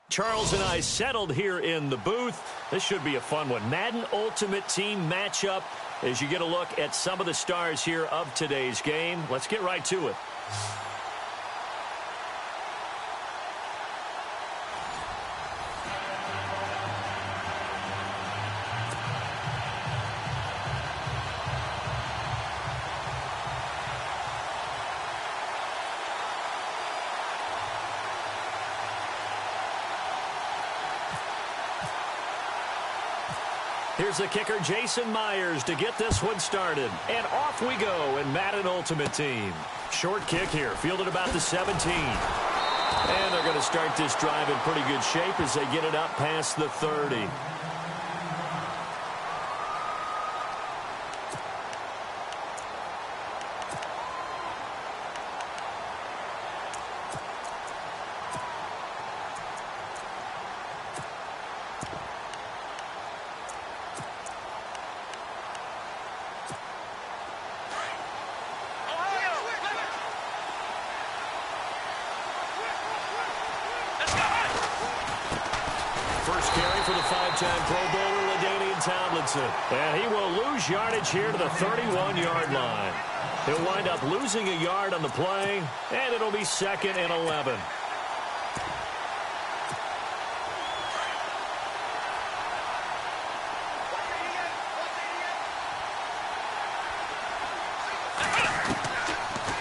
Charles and I settled here in the booth. This should be a fun one. Madden Ultimate Team matchup as you get a look at some of the stars here of today's game. Let's get right to it. Here's the kicker, Jason Myers, to get this one started. And off we go in Madden Ultimate Team. Short kick here, fielded about the 17. And they're going to start this drive in pretty good shape as they get it up past the 30. First carry for the five-time Pro Bowler, LaDainian Tomlinson. And he will lose yardage here to the 31-yard line. He'll wind up losing a yard on the play, and it'll be 2nd and 11.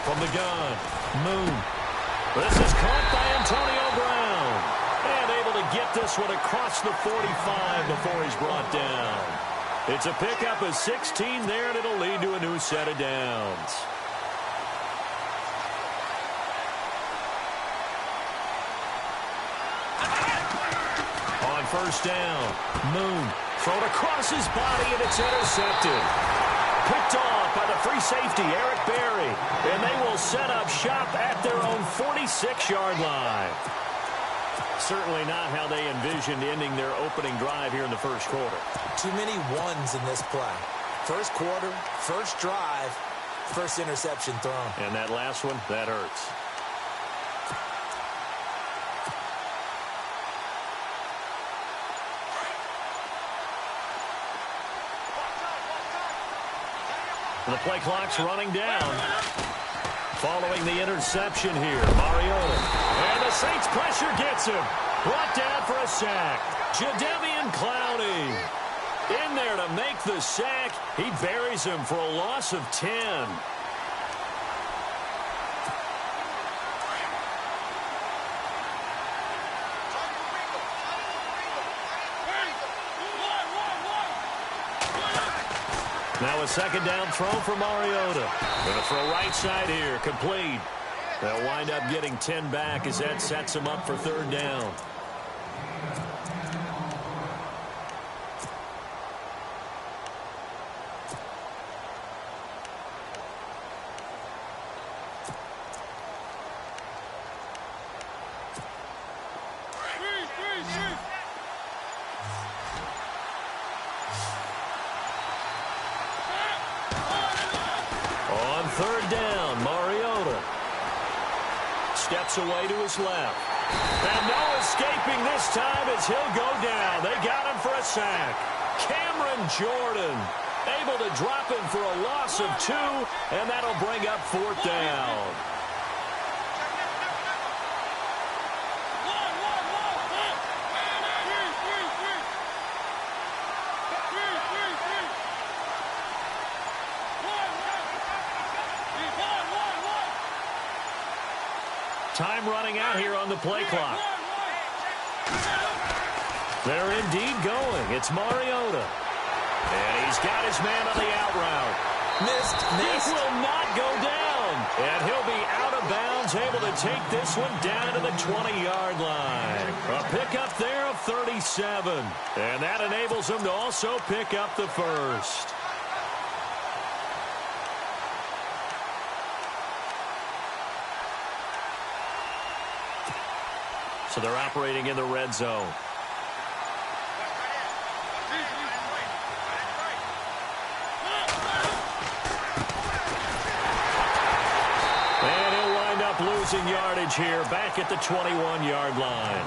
From the gun, Moon. This is caught by Antonio Brown. And able to get this one across the 45 before he's brought down. It's a pickup of 16 there, and it'll lead to a new set of downs. On first down, Moon thrown across his body, and it's intercepted. Picked off by the free safety, Eric Berry. And they will set up shop at their own 46-yard line. Certainly not how they envisioned ending their opening drive here in the first quarter. Too many ones in this play. First quarter, first drive, first interception thrown. And that last one, that hurts. The play clock's running down. Following the interception here, Mariota. And the Saints pressure gets him. Brought down for a sack. Jadeveon Clowney in there to make the sack. He buries him for a loss of 10. Now a second down throw for Mariota. Going to throw right side here, complete. They'll wind up getting 10 back as that sets them up for third down. Third down, Mariota steps away to his left. And no escaping this time as he'll go down. They got him for a sack. Cameron Jordan able to drop him for a loss of 2, and that'll bring up fourth down. Time running out here on the play clock. They're indeed going. It's Mariota. And he's got his man on the out route. Missed. He will not go down. And he'll be out of bounds, able to take this one down to the 20-yard line. A pickup there of 37. And that enables him to also pick up the first. So they're operating in the red zone. And he'll wind up up losing yardage here back at the 21-yard line.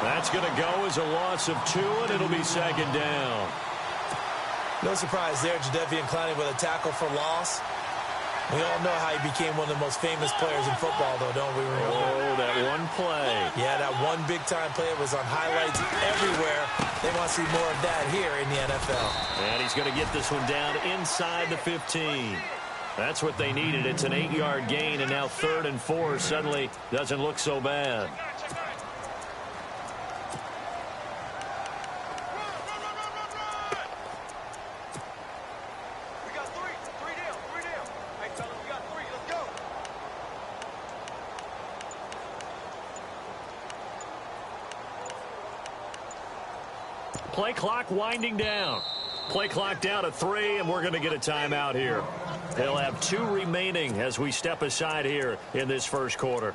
That's going to go as a loss of 2, and it'll be second down. No surprise there, Jadeveon Clowney with a tackle for loss. We all know how he became one of the most famous players in football, though, don't we? Oh, that one play. Yeah, that one big-time play was on highlights everywhere. They want to see more of that here in the NFL. And he's going to get this one down inside the 15. That's what they needed. It's an 8-yard gain, and now 3rd and 4 suddenly doesn't look so bad. Play clock winding down. Play clock down to 3, and we're going to get a timeout here. They'll have 2 remaining as we step aside here in this first quarter.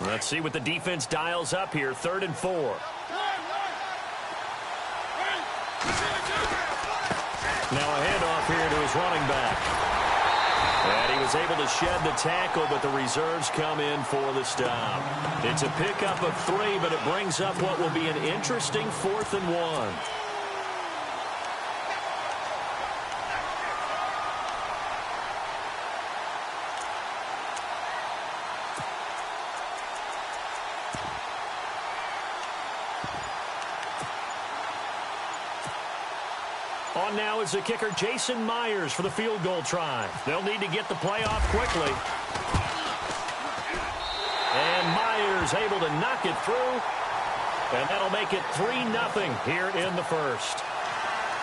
Let's see what the defense dials up here. 3rd and 4. Now a handoff here to his running back. And he was able to shed the tackle, but the reserves come in for the stop. It's a pickup of 3, but it brings up what will be an interesting 4th and 1. On now is the kicker, Jason Myers, for the field goal try. They'll need to get the play off quickly. And Myers able to knock it through. And that'll make it 3-0 here in the first.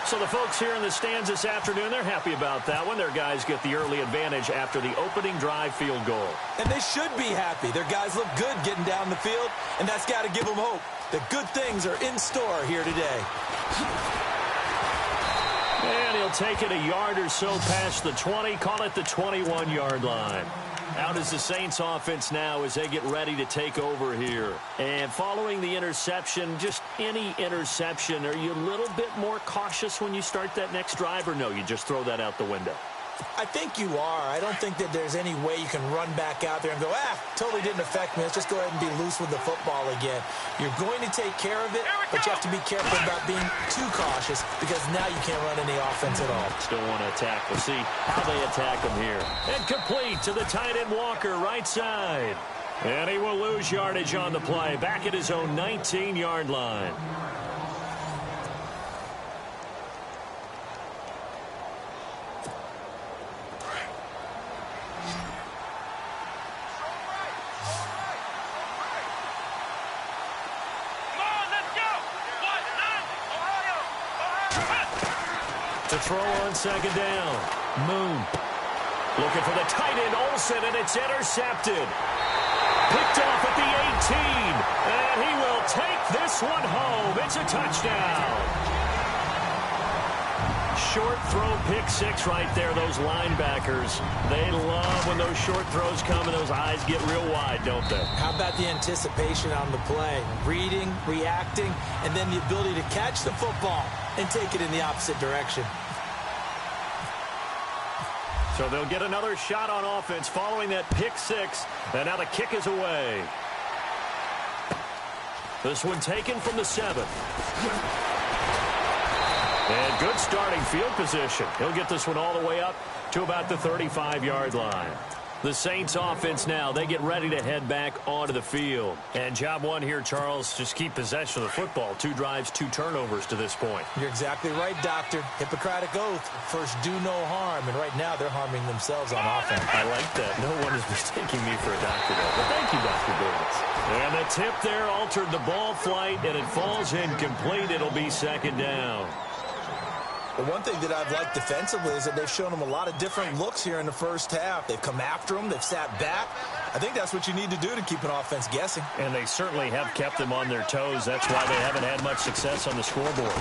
So the folks here in the stands this afternoon, they're happy about that one. Their guys get the early advantage after the opening drive field goal. And they should be happy. Their guys look good getting down the field, and that's got to give them hope that good things are in store here today. And he'll take it a yard or so past the 20, call it the 21-yard line. Out is the Saints offense now as they get ready to take over here. And following the interception, just any interception, are you a little bit more cautious when you start that next drive, or no, you just throw that out the window? I think you are. I don't think that there's any way you can run back out there and go, totally didn't affect me. Let's just go ahead and be loose with the football again. You're going to take care of it, but you have to be careful about being too cautious because now you can't run any offense at all. Still want to attack. We'll see how they attack him here. And complete to the tight end Walker, right side. And he will lose yardage on the play, back at his own 19-yard line. To throw on second down. Moon looking for the tight end Olsen, and it's intercepted. Picked off at the 18, and he will take this one home. It's a touchdown. Short throw, pick 6 right there. Those linebackers, they love when those short throws come and those eyes get real wide, don't they? How about the anticipation on the play? Reading, reacting, and then the ability to catch the football and take it in the opposite direction. So they'll get another shot on offense following that pick 6, and now the kick is away. This one taken from the 7th. And good starting field position. He'll get this one all the way up to about the 35-yard line. The Saints offense now, they get ready to head back onto the field. And job one here, Charles, just keep possession of the football. 2 drives, 2 turnovers to this point. You're exactly right, Doctor. Hippocratic oath. First, do no harm. And right now, they're harming themselves on offense. I like that. No one is mistaking me for a doctor, though. But thank you, Dr. Davis. And the tip there altered the ball flight, and it falls incomplete. It'll be second down. The one thing that I've liked defensively is that they've shown them a lot of different looks here in the first half. They've come after them. They've sat back. I think that's what you need to do to keep an offense guessing. And they certainly have kept them on their toes. That's why they haven't had much success on the scoreboard.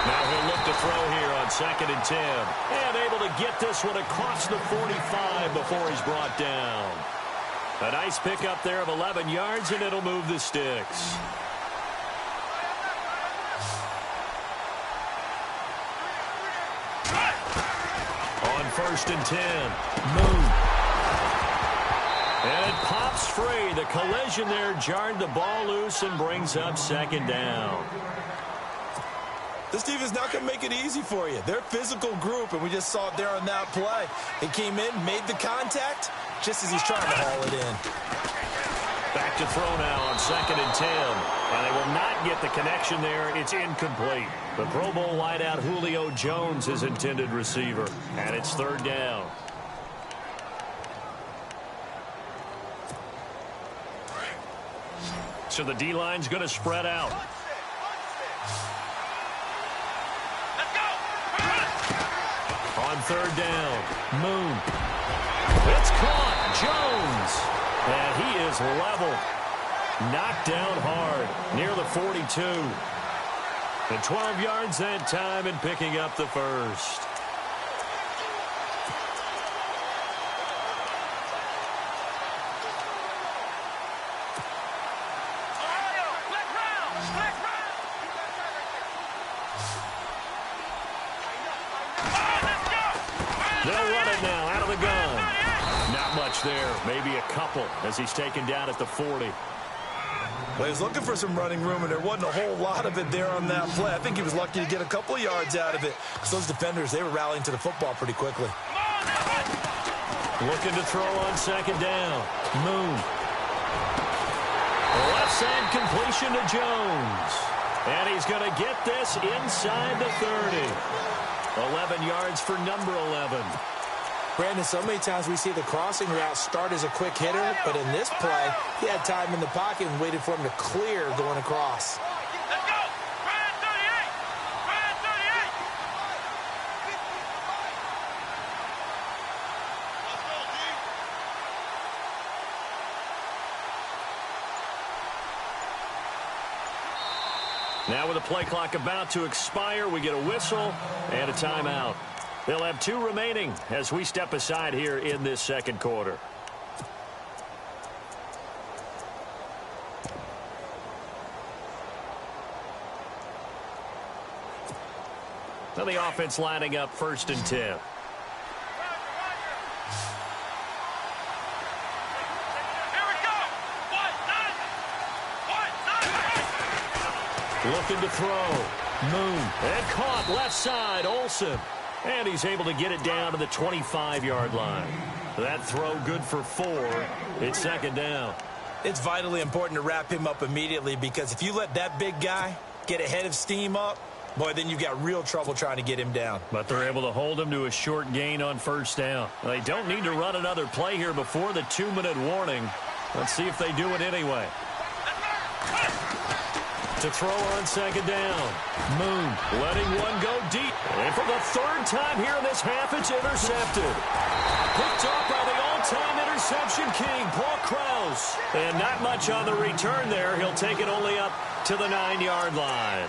Now he'll look to throw here on 2nd and 10. And able to get this one across the 45 before he's brought down. A nice pickup there of 11 yards, and it'll move the sticks. On 1st and 10, Moon. And it pops free. The collision there jarred the ball loose and brings up 2nd down. This defense not going to make it easy for you. They're a physical group, and we just saw it there on that play. He came in, made the contact, just as he's trying to haul it in. Back to throw now on 2nd and 10. And they will not get the connection there. It's incomplete. The Pro Bowl wideout Julio Jones is intended receiver. And it's 3rd down. So the D-line's going to spread out. On 3rd down, Moon. It's caught. Jones. And he is level. Knocked down hard. Near the 42. And 12 yards that time and picking up the first. They'll run it now out of the gun. Not much there. Maybe a couple as he's taken down at the 40. Well, he was looking for some running room, and there wasn't a whole lot of it there on that play. I think he was lucky to get a couple of yards out of it. Because those defenders, they were rallying to the football pretty quickly. Looking to throw on 2nd down. Moon. Left side completion to Jones. And he's going to get this inside the 30. 11 yards for number 11. Brandon, so many times we see the crossing route start as a quick hitter, but in this play, he had time in the pocket and waited for him to clear going across. Let's go! Brand 38! Brand 38! Let's go, D! Now with the play clock about to expire, we get a whistle and a timeout. They'll have 2 remaining as we step aside here in this 2nd quarter. Now the offense lining up 1st and 10. Looking to throw. Moon. And caught left side. Olsen. And he's able to get it down to the 25-yard line. That throw good for 4. It's 2nd down. It's vitally important to wrap him up immediately, because if you let that big guy get ahead of steam up, boy, then you've got real trouble trying to get him down. But they're able to hold him to a short gain on 1st down. They don't need to run another play here before the 2-minute warning. Let's see if they do it anyway. To throw on 2nd down. Moon letting one go deep. And for the 3rd time here in this half, it's intercepted. Picked off by the all-time interception king, Paul Krause. And not much on the return there. He'll take it only up to the 9-yard line.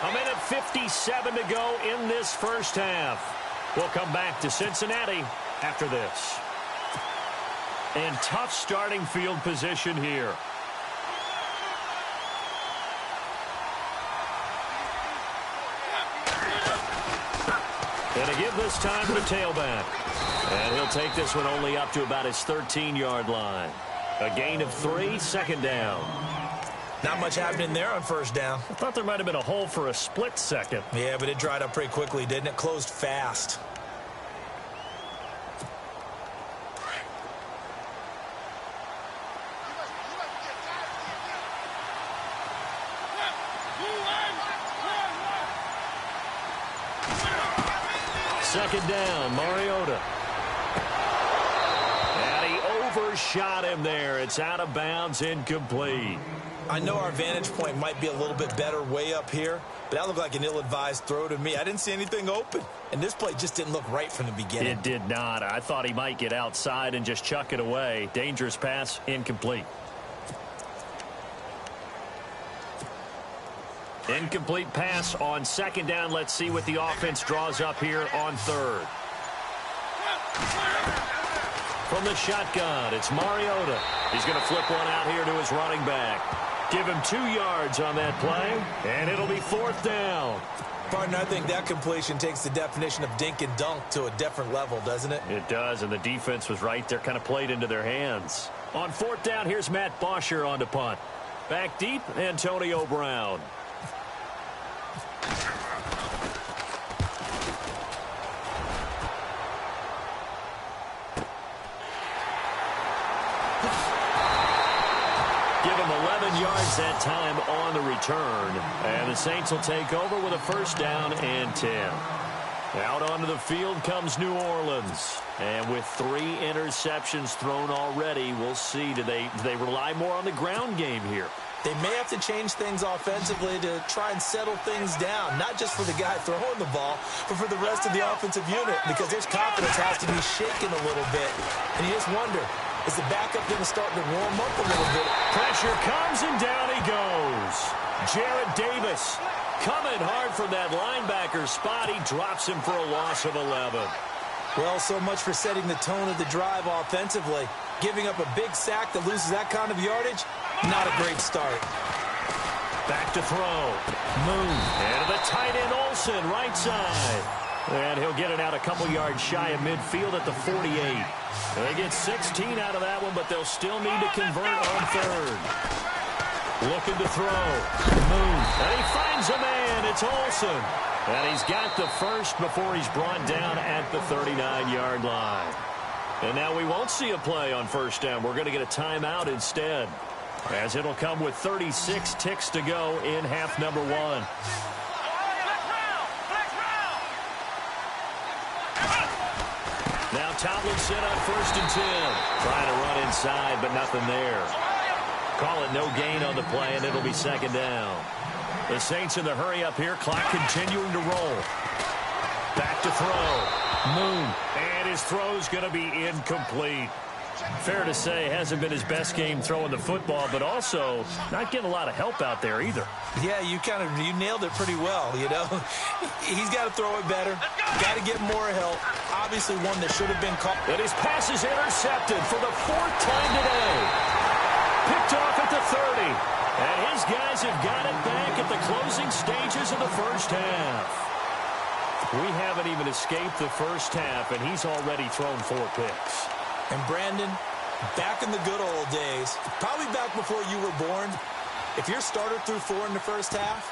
1:57 to go in this 1st half. We'll come back to Cincinnati after this. And tough starting field position here. And to give this time to the tailback. And he'll take this one only up to about his 13-yard line. A gain of 3, 2nd down. Not much happening there on 1st down. I thought there might have been a hole for a split second. Yeah, but it dried up pretty quickly, didn't it? Closed fast. Second down, Mariota. And he overshot him there. It's out of bounds, incomplete. I know our vantage point might be a little bit better way up here, but that looked like an ill-advised throw to me. I didn't see anything open, and this play just didn't look right from the beginning. It did not. I thought he might get outside and just chuck it away. Dangerous pass, incomplete. Incomplete pass on second down. Let's see what the offense draws up here on third. From the shotgun, it's Mariota. He's going to flip one out here to his running back. Give him 2 yards on that play, and it'll be fourth down. Partner, I think that completion takes the definition of dink and dunk to a different level, doesn't it? It does, and the defense was right there, kind of played into their hands. On fourth down, here's Matt Bosher on to punt. Back deep, Antonio Brown. Give him 11 yards that time on the return. And the Saints will take over with a first down and 10. Out onto the field comes New Orleans. And with 3 interceptions thrown already, we'll see. Do they rely more on the ground game here? They may have to change things offensively to try and settle things down, not just for the guy throwing the ball, but for the rest of the offensive unit, because his confidence has to be shaken a little bit. And you just wonder, is the backup going to start to warm up a little bit? Pressure comes, and down he goes. Jarrett Davis coming hard from that linebacker spot. He drops him for a loss of 11. Well, so much for setting the tone of the drive offensively. Giving up a big sack that loses that kind of yardage, not a great start. Back to throw. Moon. And to the tight end Olsen, right side. And he'll get it out a couple yards shy of midfield at the 48. They get 16 out of that one, but they'll still need to convert on third. Looking to throw. Moon. And he finds a man. It's Olsen. And he's got the first before he's brought down at the 39-yard line. And now we won't see a play on first down. We're going to get a timeout instead, as it'll come with 36 ticks to go in half number 1. Now Tomlinson on first and 10. Trying to run inside, but nothing there. Call it no gain on the play, and it'll be second down. The Saints in the hurry up here. Clock continuing to roll. Back to throw. Moon. And his throw's going to be incomplete. Fair to say, hasn't been his best game throwing the football, but also not getting a lot of help out there either. Yeah, you nailed it pretty well, you know. He's got to throw it better. Got to get more help. Obviously one that should have been caught. And his pass is intercepted for the 4th time today. Picked off at the 30. And his guys have got it back at the closing stages of the first half. We haven't even escaped the first half, and he's already thrown 4 picks. And Brandon, back in the good old days, probably back before you were born, if your starter threw 4 in the first half,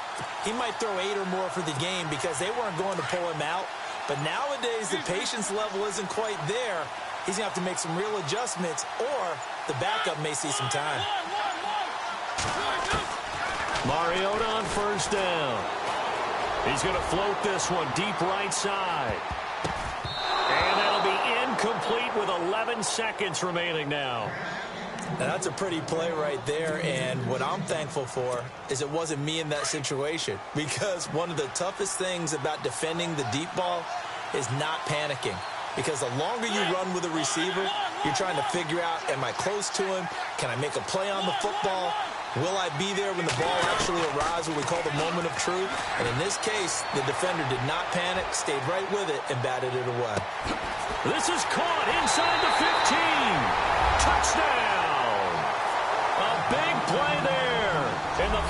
he might throw 8 or more for the game because they weren't going to pull him out. But nowadays, the patience level isn't quite there. He's going to have to make some real adjustments, or the backup may see some time. Mariota on first down. He's going to float this one deep right side. And that'll be incomplete with 11 seconds remaining now. Now, that's a pretty play right there, and what I'm thankful for is it wasn't me in that situation, because one of the toughest things about defending the deep ball is not panicking. Because the longer you run with a receiver, you're trying to figure out, am I close to him? Can I make a play on the football? Will I be there when the ball actually arrives, what we call the moment of truth? And in this case, the defender did not panic, stayed right with it, and batted it away. This is caught inside the 15. Touchdown! A big play there. And the